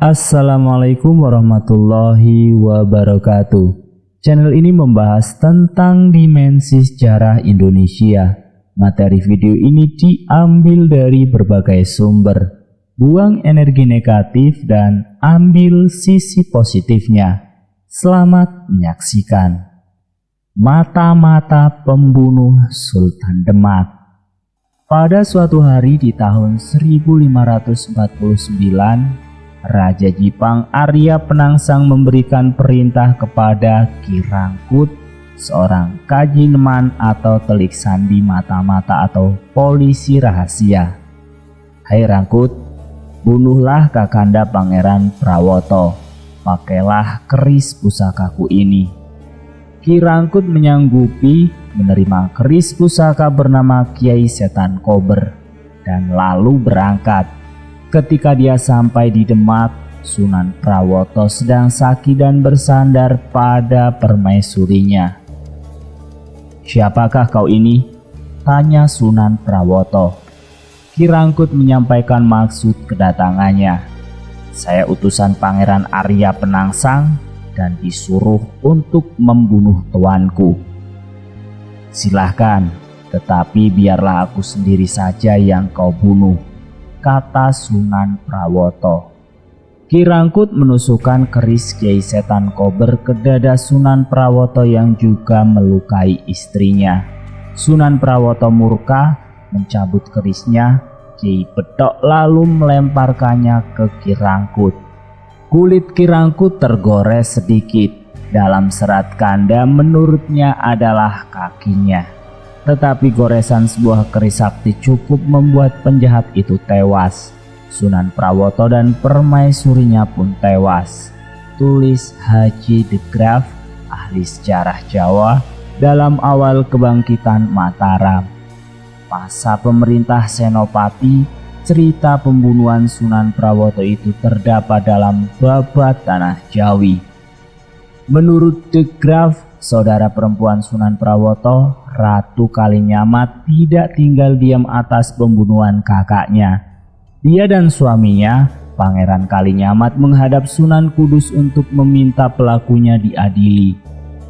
Assalamualaikum warahmatullahi wabarakatuh. Channel ini membahas tentang dimensi sejarah Indonesia. Materi video ini diambil dari berbagai sumber. Buang energi negatif dan ambil sisi positifnya. Selamat menyaksikan. Mata-mata pembunuh Sultan Demak. Pada suatu hari di tahun 1549, Raja Jipang Arya Penangsang memberikan perintah kepada Ki Rangkut, seorang kajineman atau telik sandi mata-mata atau polisi rahasia. Hai Rangkut, bunuhlah Kakanda Pangeran Prawoto, pakailah keris pusakaku ini. Ki Rangkut menyanggupi menerima keris pusaka bernama Kiai Setan Kober dan lalu berangkat. Ketika dia sampai di Demak, Sunan Prawoto sedang sakit dan bersandar pada permaisurinya. "Siapakah kau ini?" tanya Sunan Prawoto. Ki Rangkut menyampaikan maksud kedatangannya. "Saya utusan Pangeran Arya Penangsang dan disuruh untuk membunuh tuanku." "Silahkan, tetapi biarlah aku sendiri saja yang kau bunuh," kata Sunan Prawoto. Ki Rangkut menusukkan keris Kiai Setan Kober ke dada Sunan Prawoto yang juga melukai istrinya. Sunan Prawoto murka mencabut kerisnya. Kiai Bedok lalu melemparkannya ke Ki Rangkut. Kulit Ki Rangkut tergores sedikit. Dalam serat kanda menurutnya adalah kakinya. Tetapi goresan sebuah keris sakti cukup membuat penjahat itu tewas. Sunan Prawoto dan permaisurinya pun tewas. Tulis Haji de Graaf, ahli sejarah Jawa, dalam awal kebangkitan Mataram. Masa pemerintah Senopati, cerita pembunuhan Sunan Prawoto itu terdapat dalam Babat Tanah Jawi. Menurut de Graaf, saudara perempuan Sunan Prawoto, Ratu Kalinyamat, tidak tinggal diam atas pembunuhan kakaknya. Dia dan suaminya, Pangeran Kalinyamat, menghadap Sunan Kudus untuk meminta pelakunya diadili.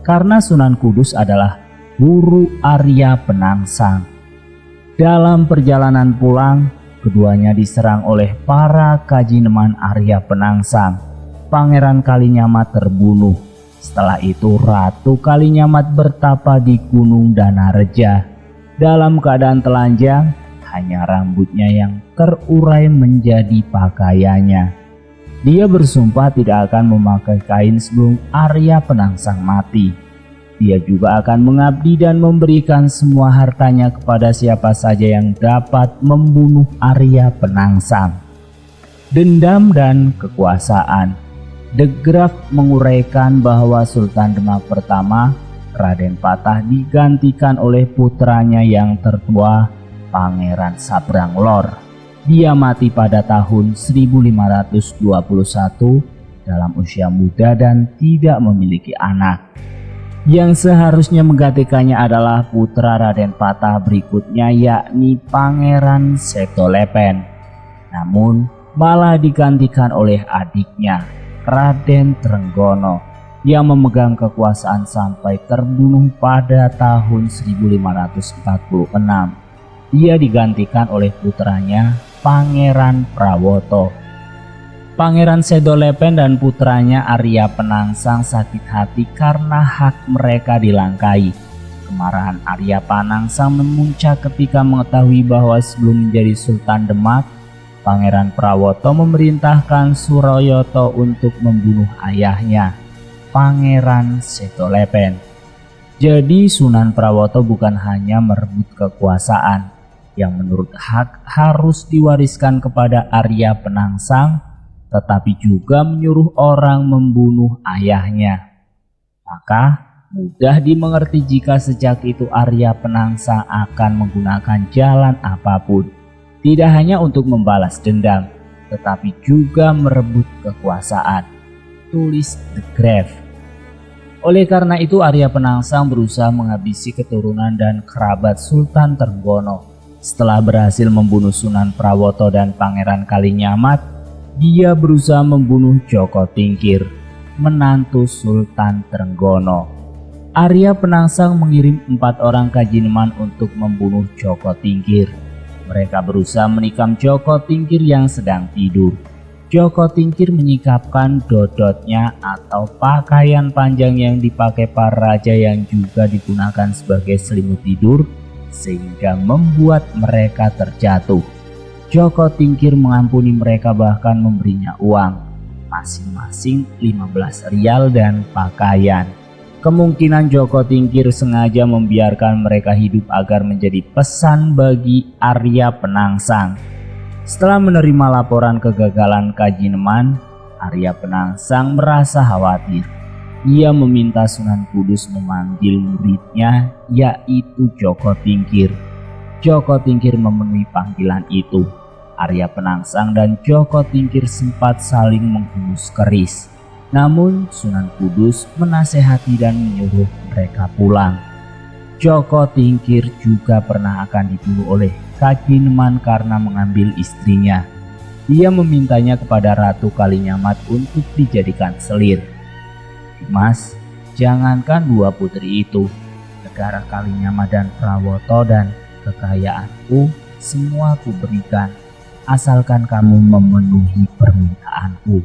Karena Sunan Kudus adalah guru Arya Penangsang. Dalam perjalanan pulang, keduanya diserang oleh para kajineman Arya Penangsang. Pangeran Kalinyamat terbunuh. Setelah itu Ratu Kalinyamat bertapa di Gunung Danareja. Dalam keadaan telanjang, hanya rambutnya yang terurai menjadi pakaiannya. Dia bersumpah tidak akan memakai kain sebelum Arya Penangsang mati. Dia juga akan mengabdi dan memberikan semua hartanya kepada siapa saja yang dapat membunuh Arya Penangsang. Dendam dan kekuasaan. De Graaf menguraikan bahwa Sultan Demak pertama, Raden Patah, digantikan oleh putranya yang tertua, Pangeran Sabranglor. Dia mati pada tahun 1521 dalam usia muda dan tidak memiliki anak. Yang seharusnya menggantikannya adalah putra Raden Patah berikutnya, yakni Pangeran Setolepen. Namun malah digantikan oleh adiknya, Raden Trenggono, yang memegang kekuasaan sampai terbunuh pada tahun 1546. Dia digantikan oleh putranya, Pangeran Prawoto. Pangeran Setolepen dan putranya Arya Penangsang sakit hati karena hak mereka dilangkai. Kemarahan Arya Penangsang memuncak ketika mengetahui bahwa sebelum menjadi Sultan Demak, Pangeran Prawoto memerintahkan Suroyoto untuk membunuh ayahnya, Pangeran Setolepen. Jadi Sunan Prawoto bukan hanya merebut kekuasaan yang menurut hak harus diwariskan kepada Arya Penangsang, tetapi juga menyuruh orang membunuh ayahnya. Maka mudah dimengerti jika sejak itu Arya Penangsang akan menggunakan jalan apapun, tidak hanya untuk membalas dendam, tetapi juga merebut kekuasaan. Tulis de Graaf. Oleh karena itu Arya Penangsang berusaha menghabisi keturunan dan kerabat Sultan Trenggono. Setelah berhasil membunuh Sunan Prawoto dan Pangeran Kalinyamat, Dia berusaha membunuh Joko Tingkir, menantu Sultan Trenggono. Arya Penangsang mengirim 4 orang Kajineman untuk membunuh Joko Tingkir. Mereka berusaha menikam Joko Tingkir yang sedang tidur. Joko Tingkir menyingkapkan dodotnya atau pakaian panjang yang dipakai para raja yang juga digunakan sebagai selimut tidur, sehingga membuat mereka terjatuh. Joko Tingkir mengampuni mereka, bahkan memberinya uang, masing-masing 15 rial dan pakaian. Kemungkinan Joko Tingkir sengaja membiarkan mereka hidup agar menjadi pesan bagi Arya Penangsang. Setelah menerima laporan kegagalan Kajineman, Arya Penangsang merasa khawatir. Ia meminta Sunan Kudus memanggil muridnya, yaitu Joko Tingkir. Joko Tingkir memenuhi panggilan itu. Arya Penangsang dan Joko Tingkir sempat saling menghunus keris. Namun Sunan Kudus menasehati dan menyuruh mereka pulang. Joko Tingkir juga pernah akan dibunuh oleh Kajineman karena mengambil istrinya. Dia memintanya kepada Ratu Kalinyamat untuk dijadikan selir. Mas, jangankan 2 putri itu, negara Kalinyamat dan Prawoto dan kekayaanku semua ku berikan, asalkan kamu memenuhi permintaanku.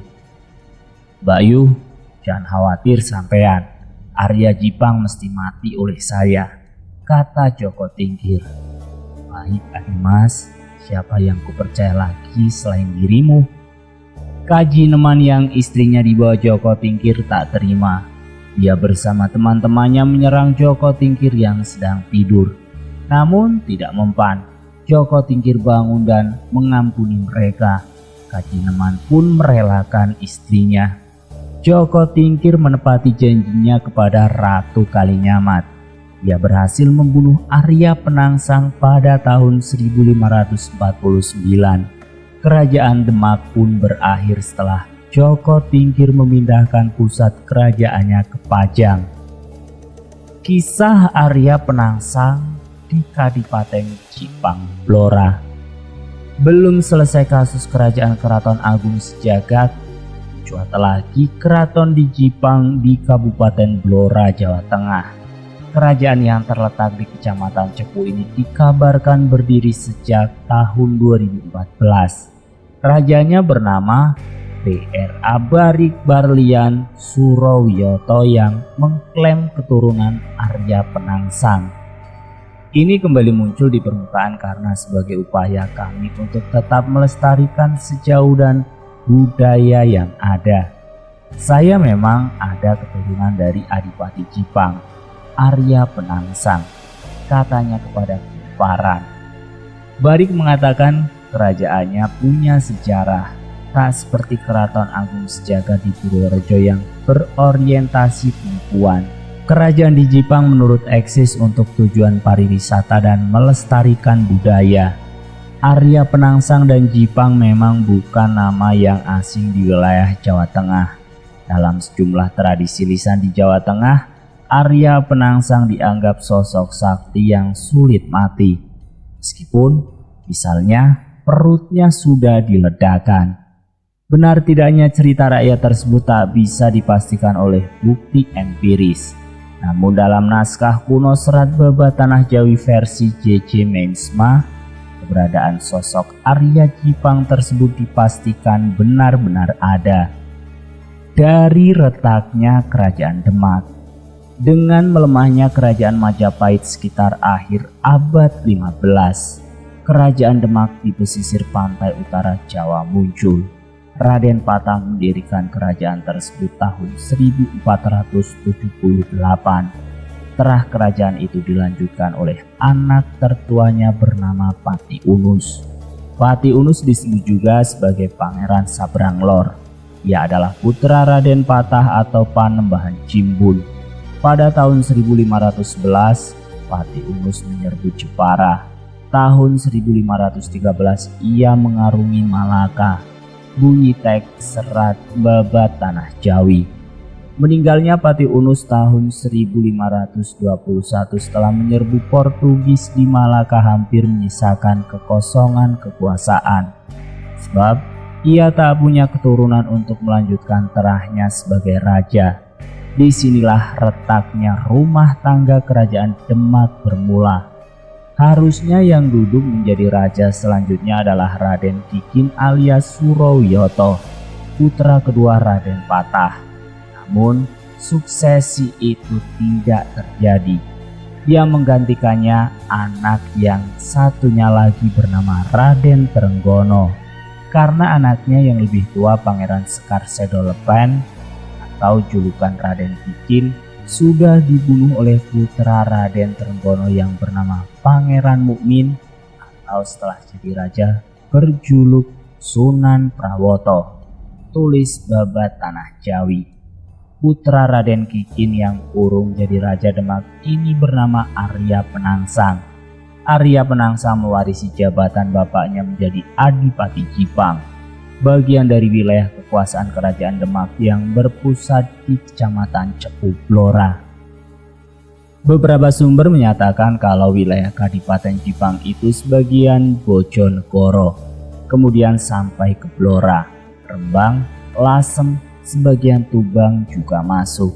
Bayu, jangan khawatir sampean, Arya Jipang mesti mati oleh saya, kata Joko Tingkir. Baik Adimas, siapa yang kupercaya lagi selain dirimu? Kajineman yang istrinya dibawa Joko Tingkir tak terima. Dia bersama teman-temannya menyerang Joko Tingkir yang sedang tidur. Namun tidak mempan. Joko Tingkir bangun dan mengampuni mereka. Kajineman pun merelakan istrinya. Joko Tingkir menepati janjinya kepada Ratu Kalinyamat. Dia berhasil membunuh Arya Penangsang pada tahun 1549. Kerajaan Demak pun berakhir setelah Joko Tingkir memindahkan pusat kerajaannya ke Pajang. Kisah Arya Penangsang di Kadipaten Jipang Blora. Belum selesai kasus kerajaan Keraton Agung Sejagat, cuat lagi keraton di Jipang di Kabupaten Blora, Jawa Tengah. Kerajaan yang terletak di Kecamatan Cepu ini dikabarkan berdiri sejak tahun 2014. Rajanya bernama BRA Barik Barlian Surowiyoto yang mengklaim keturunan Arya Penangsang. Ini kembali muncul di permukaan karena sebagai upaya kami untuk tetap melestarikan sejauh dan budaya yang ada. Saya memang ada keturunan dari Adipati Jipang, Arya Penangsang, katanya kepada Kumparan. Barik mengatakan kerajaannya punya sejarah, tak seperti Keraton Agung Sejagat di Purworejo yang berorientasi penipuan. Kerajaan di Jipang menurut eksis untuk tujuan pariwisata dan melestarikan budaya. Arya Penangsang dan Jipang memang bukan nama yang asing di wilayah Jawa Tengah. Dalam sejumlah tradisi lisan di Jawa Tengah, Arya Penangsang dianggap sosok sakti yang sulit mati. Meskipun misalnya perutnya sudah diledakkan. Benar tidaknya cerita rakyat tersebut tak bisa dipastikan oleh bukti empiris. Namun dalam naskah kuno Serat Babat Tanah Jawi versi J.J. Mensma, keberadaan sosok Arya Jipang tersebut dipastikan benar-benar ada. Dari retaknya Kerajaan Demak, dengan melemahnya Kerajaan Majapahit sekitar akhir abad 15, Kerajaan Demak di pesisir pantai utara Jawa muncul. Raden Patah mendirikan kerajaan tersebut tahun 1478. Terah kerajaan itu dilanjutkan oleh anak tertuanya bernama Pati Unus. Pati Unus disebut juga sebagai Pangeran Sabranglor. Ia adalah putra Raden Patah atau Panembahan Jimbul. Pada tahun 1511, Pati Unus menyerbu Jepara. Tahun 1513 ia mengarungi Malaka. Bunyi teks Serat Babat Tanah Jawi. Meninggalnya Pati Unus tahun 1521 setelah menyerbu Portugis di Malaka hampir menyisakan kekosongan kekuasaan. Sebab Ia tak punya keturunan untuk melanjutkan terahnya sebagai raja. Disinilah retaknya rumah tangga kerajaan Demak bermula. Harusnya yang duduk menjadi raja selanjutnya adalah Raden Kikin alias Surowiyoto, putra kedua Raden Patah. Namun suksesi itu tidak terjadi. Dia menggantikannya anak yang satunya lagi bernama Raden Trenggono. Karena anaknya yang lebih tua, Pangeran Sekar Sedolepen atau julukan Raden Kikin, sudah dibunuh oleh putra Raden Trenggono yang bernama Pangeran Mukmin atau setelah jadi raja berjuluk Sunan Prawoto. Tulis Babat Tanah Jawi. Putra Raden Kikin yang urung jadi raja Demak ini bernama Arya Penangsang. Arya Penangsang mewarisi jabatan bapaknya menjadi Adipati Jipang, bagian dari wilayah kekuasaan kerajaan Demak yang berpusat di Kecamatan Cepu Blora. Beberapa sumber menyatakan kalau wilayah Kadipaten Jipang itu sebagian Bojonegoro, kemudian sampai ke Blora, Rembang, Lasem, sebagian Tuban juga masuk.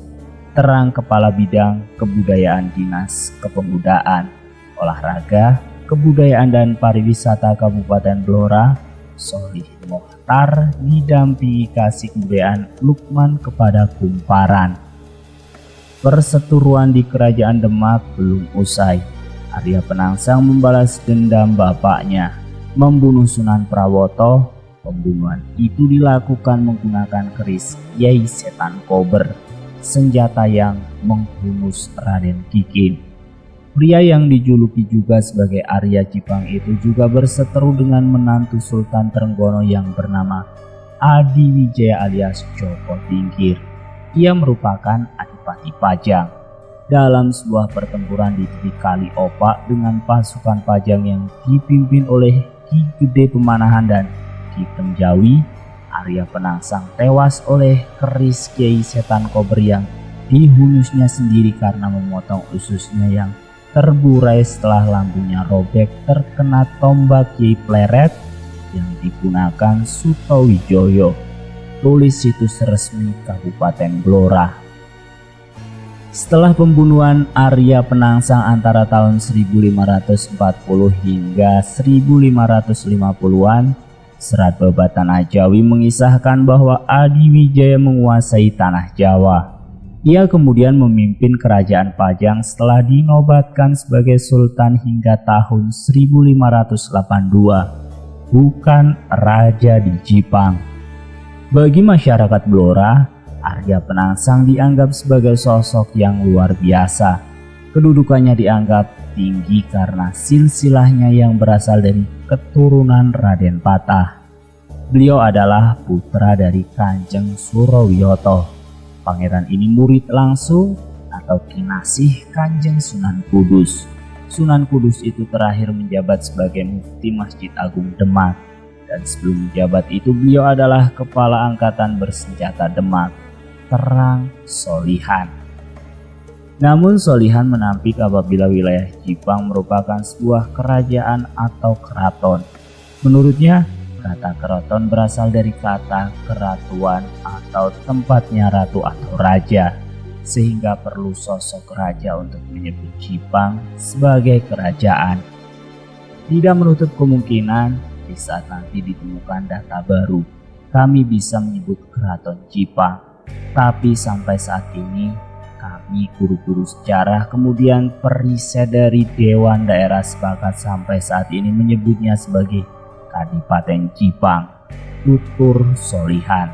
Terang Kepala Bidang Kebudayaan Dinas Kepemudaan, Olahraga, Kebudayaan dan Pariwisata Kabupaten Blora, Solih Mokhtar didampingi Kasih Kebudayaan Lukman kepada Kumparan. Perseteruan di Kerajaan Demak belum usai. Arya Penangsang membalas dendam bapaknya, membunuh Sunan Prawoto. Pembunuhan itu dilakukan menggunakan keris Yai Setan Kober, senjata yang menghunus Raden Kikin. Pria yang dijuluki juga sebagai Arya Jipang itu juga berseteru dengan menantu Sultan Trenggono yang bernama Adi Wijaya alias Joko Tingkir. Ia merupakan Adipati Pajang. Dalam sebuah pertempuran di Tepi Kali Opak dengan pasukan Pajang yang dipimpin oleh Ki Gede Pemanahan dan Ki Penjawi, Arya Penangsang tewas oleh keris Kiai Setan Kober yang dihunusnya sendiri karena memotong ususnya yang terburai setelah lambungnya robek terkena tombak Kiai Pleret yang digunakan Sutowijoyo. Tulis situs resmi Kabupaten Blora. Setelah pembunuhan Arya Penangsang antara tahun 1540 hingga 1550-an, Serat Babat Tanah Jawi mengisahkan bahwa Adi Wijaya menguasai tanah Jawa. Ia kemudian memimpin kerajaan Pajang setelah dinobatkan sebagai sultan hingga tahun 1582, bukan raja di Jipang. Bagi masyarakat Blora, Arya Penangsang dianggap sebagai sosok yang luar biasa. Kedudukannya dianggap tinggi karena silsilahnya yang berasal dari keturunan Raden Patah. Beliau adalah putra dari Kanjeng Surowiyoto. Pangeran ini murid langsung atau kinasih Kanjeng Sunan Kudus. Sunan Kudus itu terakhir menjabat sebagai Mufti Masjid Agung Demak, dan sebelum menjabat itu beliau adalah Kepala Angkatan Bersenjata Demak, Terang Solihan. Namun Solihan menampik apabila wilayah Jipang merupakan sebuah kerajaan atau keraton. Menurutnya, kata keraton berasal dari kata keratuan atau tempatnya ratu atau raja, sehingga perlu sosok raja untuk menyebut Jipang sebagai kerajaan. Tidak menutup kemungkinan di saat nanti ditemukan data baru, kami bisa menyebut keraton Jipang. Tapi sampai saat ini, kami guru-guru sejarah kemudian periset dari Dewan Daerah sepakat sampai saat ini menyebutnya sebagai Kadipaten Jipang, Tutur Solihan.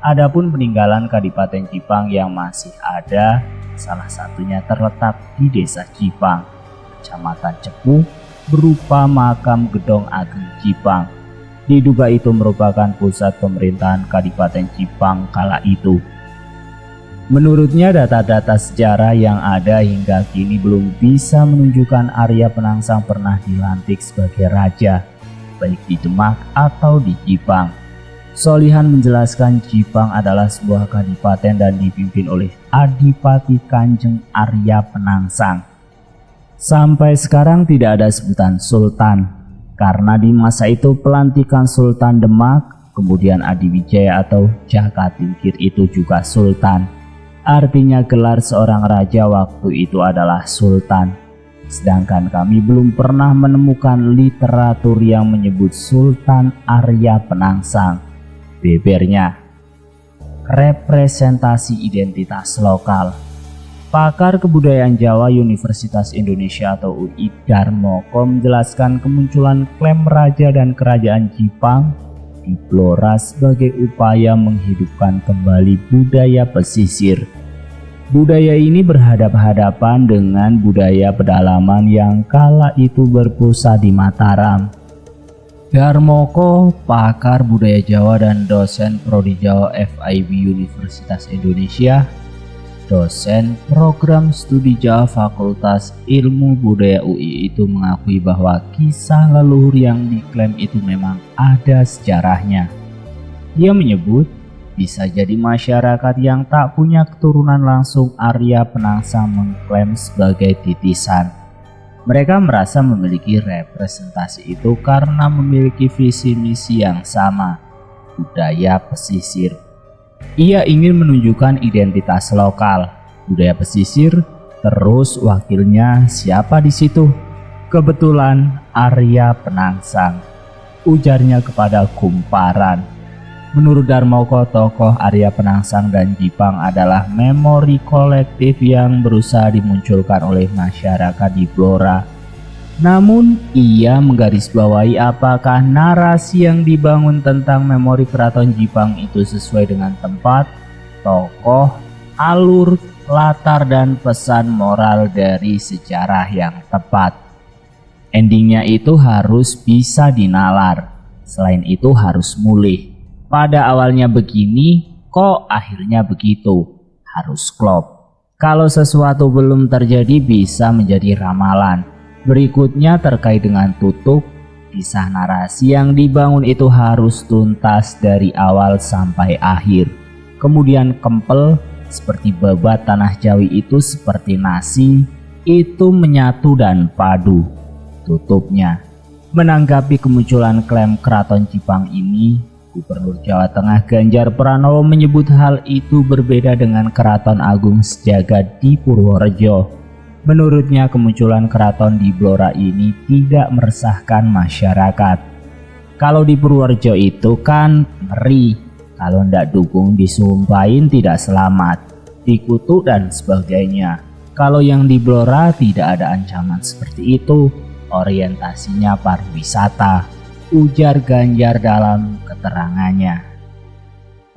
Adapun peninggalan Kadipaten Jipang yang masih ada, salah satunya terletak di Desa Jipang, Kecamatan Cepu, berupa makam Gedong Ageng Jipang. Diduga itu merupakan pusat pemerintahan Kadipaten Jipang kala itu. Menurutnya, data-data sejarah yang ada hingga kini belum bisa menunjukkan Arya Penangsang pernah dilantik sebagai raja, baik di Demak atau di Jipang. Solihan menjelaskan Jipang adalah sebuah kadipaten dan dipimpin oleh Adipati Kanjeng Arya Penangsang. Sampai sekarang tidak ada sebutan sultan, karena di masa itu pelantikan Sultan Demak Kemudian Adiwijaya atau Jaka Tingkir itu juga sultan. Artinya gelar seorang raja waktu itu adalah sultan. Sedangkan kami belum pernah menemukan literatur yang menyebut Sultan Arya Penangsang. Bebernya. Representasi identitas lokal. Pakar Kebudayaan Jawa Universitas Indonesia atau UI Darmoko menjelaskan kemunculan klaim raja dan kerajaan Jipang di Blora sebagai upaya menghidupkan kembali budaya pesisir. Budaya ini berhadapan-hadapan dengan budaya pedalaman yang kala itu berpusat di Mataram. Darmoko, pakar budaya Jawa dan dosen Prodi Jawa FIB Universitas Indonesia, dosen program studi Jawa Fakultas Ilmu Budaya UI itu mengakui bahwa kisah leluhur yang diklaim itu memang ada sejarahnya. Ia menyebut bisa jadi masyarakat yang tak punya keturunan langsung Arya Penangsang mengklaim sebagai titisan. Mereka merasa memiliki representasi itu karena memiliki visi misi yang sama, budaya pesisir. Ia ingin menunjukkan identitas lokal, budaya pesisir, terus wakilnya siapa di situ? Kebetulan Arya Penangsang, ujarnya kepada Kumparan. Menurut Darmoko, tokoh Arya Penangsang dan Jipang adalah memori kolektif yang berusaha dimunculkan oleh masyarakat di Blora. Namun, ia menggarisbawahi apakah narasi yang dibangun tentang memori keraton Jipang itu sesuai dengan tempat, tokoh, alur, latar, dan pesan moral dari sejarah yang tepat. Endingnya itu harus bisa dinalar, selain itu harus mulih. Pada awalnya begini, kok akhirnya begitu? Harus klop. Kalau sesuatu belum terjadi bisa menjadi ramalan. Berikutnya terkait dengan tutup, kisah narasi yang dibangun itu harus tuntas dari awal sampai akhir. Kemudian kempel, seperti babat tanah Jawi itu seperti nasi, itu menyatu dan padu. Tutupnya. Menanggapi kemunculan klaim keraton Jipang ini, Gubernur Jawa Tengah Ganjar Pranowo menyebut hal itu berbeda dengan Keraton Agung Sejagat di Purworejo. Menurutnya kemunculan keraton di Blora ini tidak meresahkan masyarakat. Kalau di Purworejo itu kan ngeri, kalau ndak dukung disumpahin tidak selamat, dikutuk dan sebagainya. Kalau yang di Blora tidak ada ancaman seperti itu, orientasinya pariwisata, ujar Ganjar dalam keterangannya.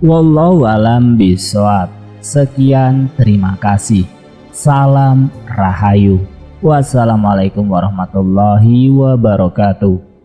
Wallahu a'lam bishawab. Sekian, terima kasih. Salam Rahayu. Wassalamualaikum warahmatullahi wabarakatuh.